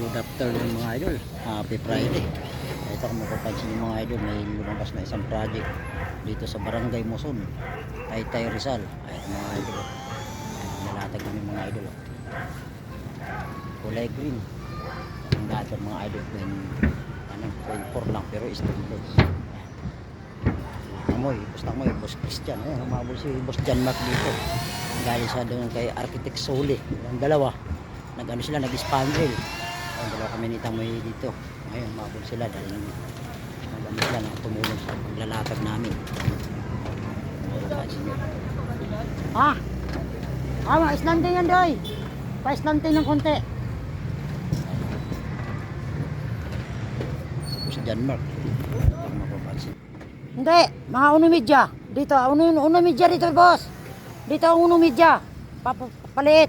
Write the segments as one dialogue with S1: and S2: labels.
S1: Good afternoon mga idol. Happy Friday. Ito kung mapapansin yung mga idol, may lumabas na isang project dito sa Barangay Muson, Taytay Rizal. Ay mga idol. Nalatag kami mga idol. Kulay green. Ang lahat ng mga idol 0.4 lang pero stainless. Amoy, basta amoy, Boss Christian. Ayan, umabol si Boss John Mark dito. Galing sa doon kay Architect Soli. Ang dalawa. Nag-ano sila, nag-spandrel. Ang dalawa kami ni Tamoy dito. Ngayon, umabol sila dahil nag-ano sila na tumulong sa paglalatag namin. Ah! Ah, islanting yan doy. Pa-islanting ng konti. Si Boss John Mark. Pag mapapansin.
S2: Hindi, mga unomidya. Dito, unomidya dito, boss. Dito ang unomidya. Palit.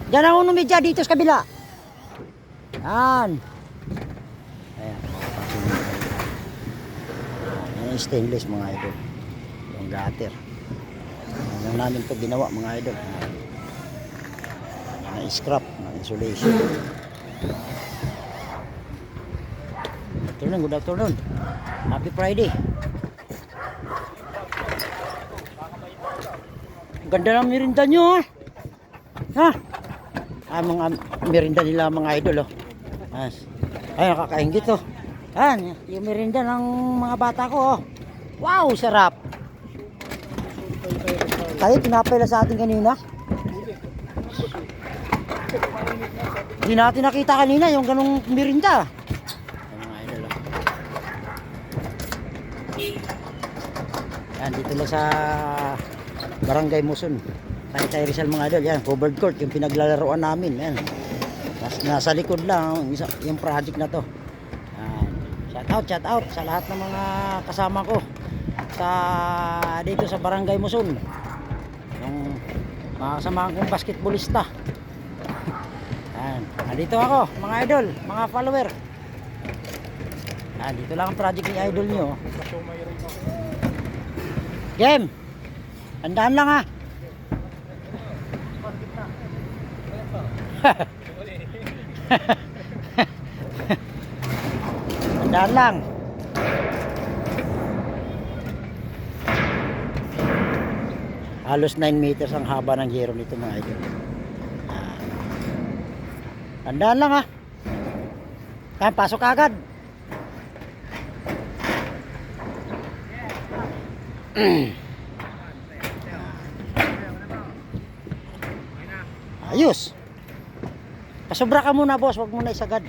S2: Diyan ang unomidya dito sa kabila. Yan.
S1: Ayan, mapapansin nyo. Yan yung stainless mga idol. Yung gutter. Yan namin ito ginawa mga idol. Yan ang scrap ng insulation. Good afternoon. Happy Friday. Ganda ng merinda nyo ha. Mga merinda nila mga idol ay nakakaingit yan yung merinda ng mga bata ko wow sarap. Tayo tinapay lang sa atin kanina. Hindi natin nakita kanina yung ganong merinda. Yan, dito lang sa Barangay Muson, Taytay Rizal mga idol. Yan, covered court yung pinaglalaroan namin. Yan. Nasa likod lang yung project na to. Yan. Shout out sa lahat ng mga kasama ko dito sa Barangay Muson. Yung mga kasama kong basketballista. Yan. Nandito ako mga idol, mga follower. Yan, dito lang ang project ni idol nyo. Game. Tandaan lang ha. Tandaan lang. Halos 9 meters ang haba ng zero nito mga idol. Tandaan lang ha. Yan, pasok agad. Ayos. Pasobra ka muna boss, wag muna isagad.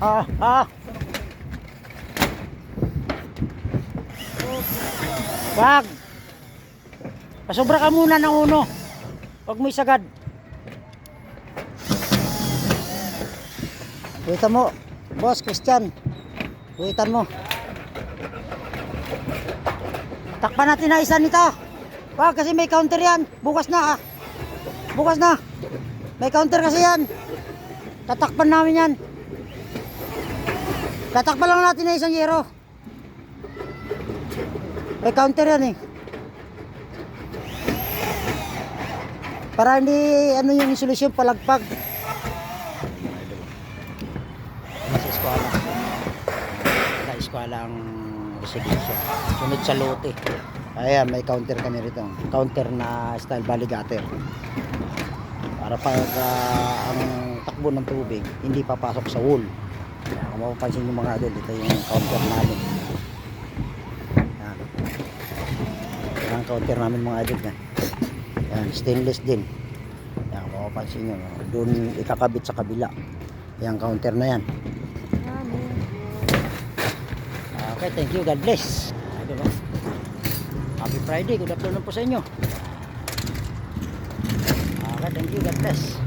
S1: Wag. Pasobra ka muna ng uno. Wag mo isagad. Buhitan mo, Boss Christian. Buhitan mo. Takpan natin na isa nito. Wag kasi may counter yan. Bukas na Bukas na. May counter kasi yan. Tatakpan namin yan. Tatakpan lang natin na isang yero. May counter yan eh. Para hindi yung insulation palagpag. Sa eskwala. Sa eskwala ang residensya. Sunod sa lote. Ayan, may counter kami rito. Counter na style baligater. Para pag ang takbo ng tubig hindi papasok sa wall. Kung mapapansin nyo mga idol, ito yung counter namin. Yan ang counter namin mga idol. Yan, stainless din. Yan, kung mapapansin nyo, doon ikakabit sa kabila. Yan, counter na yan. Okay, thank you. God bless. Happy Friday. Good afternoon po sa inyo. Okay, thank you. God bless.